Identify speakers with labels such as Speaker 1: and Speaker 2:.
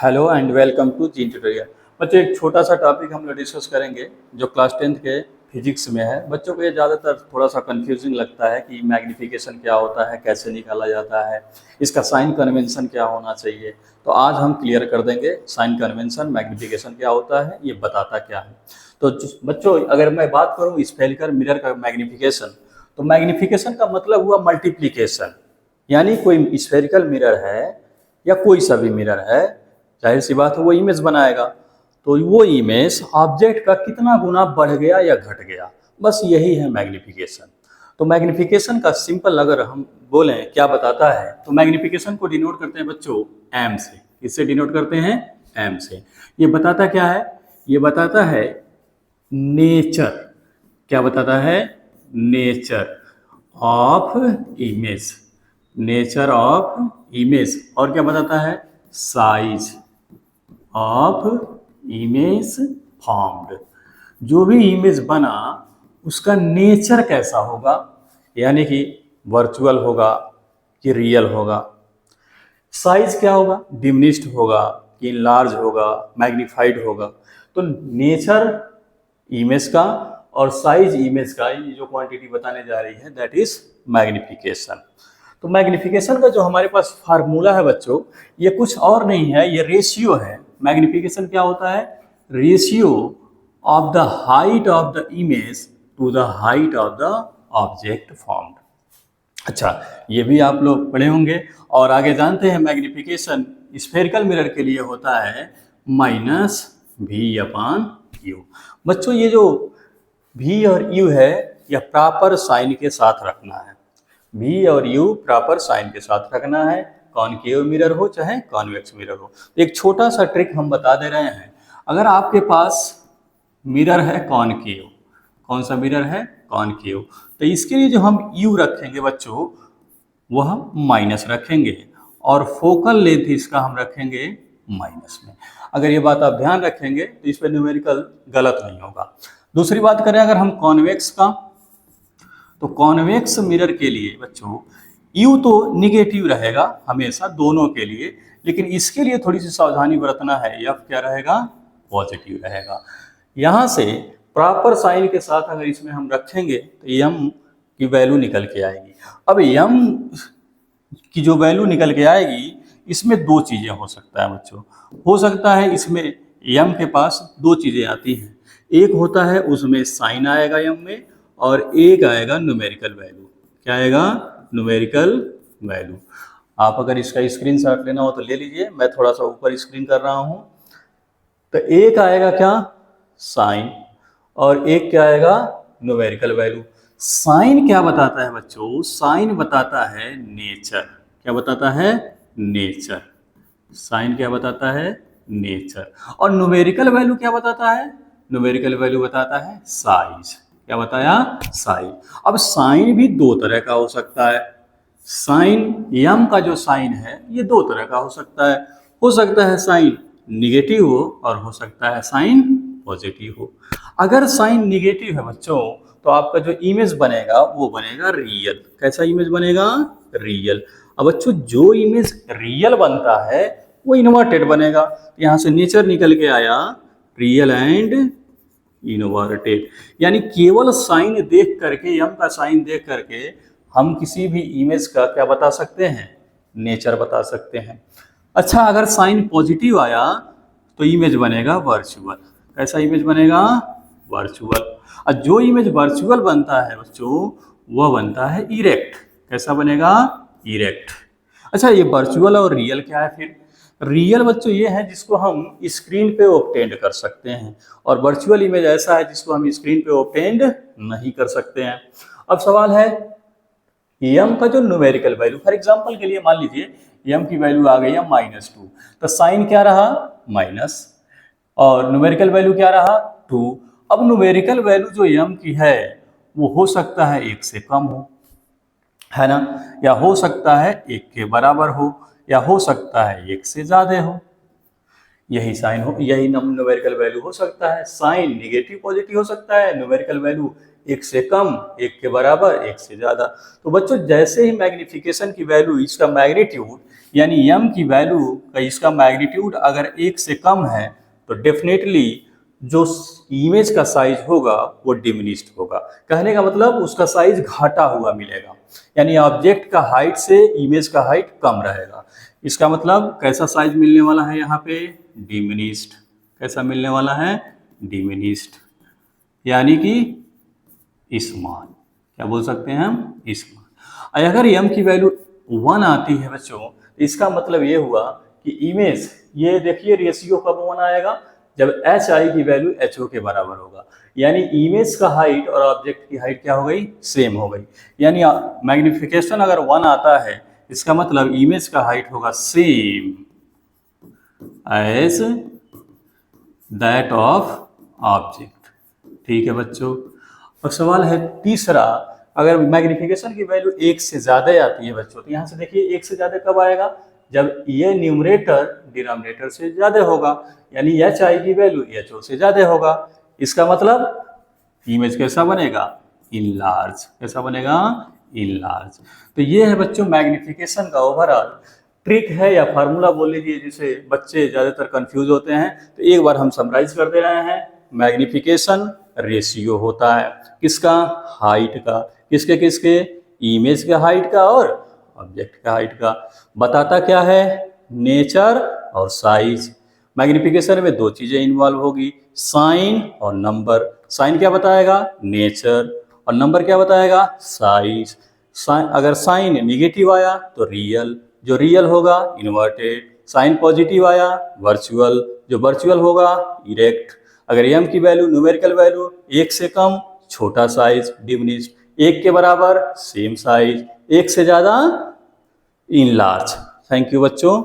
Speaker 1: Hello and welcome to Gene tutorial. बच्चों एक छोटा सा टॉपिक हम लोग डिस्कस करेंगे जो क्लास 10th के फिजिक्स में है। बच्चों को ये ज़्यादातर थोड़ा सा कंफ्यूजिंग लगता है कि मैग्नीफिकेशन क्या होता है, कैसे निकाला जाता है, इसका साइन कन्वेंशन क्या होना चाहिए। तो आज हम क्लियर कर देंगे साइन कन्वेंशन, मैग्नीफिकेशन क्या होता है, ये बताता क्या है। तो बच्चों अगर मैं बात करूँ स्फेरिकल मिरर का मैग्नीफिकेशन, तो मैग्नीफिकेशन का मतलब हुआ मल्टीप्लीकेशन। यानी कोई स्फेरिकल मिरर है या कोई सा भी मिरर है, जाहिर सी बात है वो इमेज बनाएगा, तो वो इमेज ऑब्जेक्ट का कितना गुना बढ़ गया या घट गया, बस यही है मैग्नीफिकेशन। तो मैग्नीफिकेशन का सिंपल अगर हम बोलें क्या बताता है, तो मैग्नीफिकेशन को डिनोट करते हैं बच्चों एम से। इससे डिनोट करते हैं एम से। ये बताता क्या है? ये बताता है नेचर। क्या बताता है? Nature of image. Nature of image. और क्या बताता है? Size of image formed. जो भी इमेज बना उसका नेचर कैसा होगा, यानी कि वर्चुअल होगा कि रियल होगा। साइज क्या होगा? डिमिनिश्ड होगा कि लार्ज होगा, मैग्नीफाइड होगा। तो नेचर इमेज का और साइज इमेज का ये जो क्वांटिटी बताने जा रही है दैट इज मैग्निफिकेशन। तो मैग्निफिकेशन का जो हमारे पास फार्मूला है बच्चों, ये कुछ और नहीं है, ये रेशियो है। मैग्निफिकेशन क्या होता है? Ratio of the height of the image to the height of the object formed. अच्छा, ये भी आप लोग पढ़े होंगे। और आगे जानते हैं मैग्निफिकेशन स्फेरिकल मिरर के लिए होता है माइनस भी अपान यू। बच्चों ये जो भी और यू है यह प्रॉपर साइन के साथ रखना है। भी और यू प्रॉपर साइन के साथ रखना है, कॉनकेव मिरर हो चाहे कॉन्वेक्स मिरर हो। तो एक छोटा सा ट्रिक हम बता दे रहे हैं। अगर आपके पास मिरर है कॉनकेव, कौन सा मिरर है? कॉनकेव, तो इसके लिए जो हम यू रखेंगे बच्चों वो हम माइनस रखेंगे और फोकल लेंथ इसका हम रखेंगे माइनस में। अगर ये बात आप ध्यान रखेंगे तो इस पर न्यूमेरिकल गलत नहीं होगा। दूसरी बात करें अगर हम कॉन्वेक्स का, तो कॉन्वेक्स मिरर के लिए बच्चों यू तो निगेटिव रहेगा हमेशा दोनों के लिए, लेकिन इसके लिए थोड़ी सी सावधानी बरतना है। एफ क्या रहेगा? पॉजिटिव रहेगा। यहाँ से प्रॉपर साइन के साथ अगर इसमें हम रखेंगे तो यम की वैल्यू निकल के आएगी। अब यम की जो वैल्यू निकल के आएगी, इसमें दो चीज़ें हो सकता है बच्चों। हो सकता है इसमें यम के पास दो चीज़ें आती हैं। एक होता है उसमें साइन आएगा यम में, और एक आएगा न्यूमेरिकल वैल्यू। क्या आएगा? Numerical value. आप अगर इसका स्क्रीनशॉट लेना हो तो ले लीजिए, मैं थोड़ा सा ऊपर स्क्रीन कर रहा हूँ। तो एक आएगा क्या? साइन, और एक क्या आएगा? Numerical value. साइन क्या बताता है बच्चों? साइन बताता है नेचर। क्या बताता है? नेचर। साइन क्या बताता है? नेचर। और न्यूमेरिकल वैल्यू क्या बताता है? न्यूमेरिकल वैल्यू बताता है साइज। क्या बताया? साइज। अब साइन भी दो तरह का हो सकता है। साइन यम का जो साइन है ये दो तरह का हो सकता है साइन निगेटिव हो और हो सकता है साइन पॉजिटिव हो। अगर साइन निगेटिव है बच्चों तो आपका जो इमेज बनेगा वो बनेगा रियल। कैसा इमेज बनेगा? रियल। अब बच्चों जो इमेज रियल बनता है वो इन्वर्टेड बनेगा। यहाँ से नेचर निकल के आया रियल एंड इन्वर्टेड। यानी केवल साइन देख करके, यम का साइन देख करके हम किसी भी इमेज का क्या बता सकते हैं? नेचर बता सकते हैं। अच्छा, अगर साइन पॉजिटिव आया तो इमेज बनेगा वर्चुअल। कैसा इमेज बनेगा? वर्चुअल। और जो इमेज वर्चुअल बनता है बच्चों वह बनता है इरेक्ट। कैसा बनेगा? इरेक्ट। अच्छा, ये वर्चुअल और रियल क्या है फिर? रियल बच्चों ये है जिसको हम स्क्रीन पे ऑब्टेंड कर सकते हैं, और वर्चुअल इमेज ऐसा है जिसको हम स्क्रीन पे ऑब्टेंड नहीं कर सकते हैं। अब सवाल है यम का जो न्यूमेरिकल वैल्यू, फॉर एग्जांपल के लिए मान लीजिए यम की वैल्यू आ गई है -2, तो साइन क्या रहा? माइनस, और न्यूमेरिकल वैल्यू क्या रहा? 2। अब न्यूमेरिकल वैल्यू जो यम की है वो हो सकता है 1 से कम हो, है ना, या हो सकता है 1 के बराबर हो, या हो सकता है 1 से ज्यादा हो। यही साइन हो, यही न्यूमेरिकल वैल्यू हो सकता है। साइन निगेटिव पॉजिटिव हो सकता है, न्यूमेरिकल वैल्यू एक से कम, एक के बराबर, एक से ज़्यादा। तो बच्चों जैसे ही मैग्नीफिकेशन की वैल्यू, इसका मैग्नीट्यूड यानी m की वैल्यू का इसका मैग्नीट्यूड अगर एक से कम है तो डेफिनेटली जो इमेज का साइज होगा वो डिमिनिश्ड होगा। कहने का मतलब उसका साइज घटा हुआ मिलेगा, यानी ऑब्जेक्ट का हाइट से इमेज का हाइट कम रहेगा। इसका मतलब कैसा साइज मिलने वाला है यहाँ पे? डिमिनिश्ड। कैसा मिलने वाला है? डिमिनिश्ड, यानी कि स्मॉल। क्या बोल सकते हैं हम? स्मॉल। अगर m की वैल्यू 1 आती है बच्चों, तो इसका मतलब ये हुआ कि इमेज, ये देखिए रेशियो कब 1 आएगा? जब hi की वैल्यू ho के बराबर होगा, यानी इमेज का हाइट और ऑब्जेक्ट की हाइट क्या हो गई? सेम हो गई। यानी मैग्निफिकेशन अगर 1 आता है, इसका मतलब इमेज का हाइट होगा same as that of object. ठीक है बच्चों। और सवाल है तीसरा, अगर मैग्निफिकेशन की वैल्यू 1 से ज़्यादा आती है बच्चों, तो यहाँ से देखिए 1 से ज़्यादा कब आएगा? जब ये न्यूमरेटर डिनोमिनेटर से ज़्यादा होगा, यानी hi की वैल्यू ho से ज़्यादा होगा। इसका मतलब इमेज कैसा बनेगा? इनलार्ज। कैसा बनेगा? इनलार्ज। तो ये है बच्चों मैग्निफिकेशन का ओवरऑल ट्रिक है या फार्मूला बोल लीजिए, जिसे बच्चे ज़्यादातर कंफ्यूज होते हैं। तो एक बार हम समराइज कर दे रहे हैं। मैग्निफिकेशन रेशियो होता है किसका? हाइट का। किसके किसके? इमेज के हाइट का और ऑब्जेक्ट का हाइट का। बताता क्या है? नेचर और साइज। मैग्निफिकेशन में 2 चीज़ें इन्वॉल्व होगी, साइन और नंबर। साइन क्या बताएगा? नेचर। और नंबर क्या बताएगा? साइज। साइन, अगर साइन निगेटिव आया तो रियल, जो रियल होगा इन्वर्टेड। साइन पॉजिटिव आया वर्चुअल, जो वर्चुअल होगा इरेक्ट। अगर m की वैल्यू न्यूमेरिकल वैल्यू 1 से कम छोटा साइज डिमिनिश्ड, 1 के बराबर सेम साइज, 1 से ज़्यादा इनलार्ज। थैंक यू बच्चों।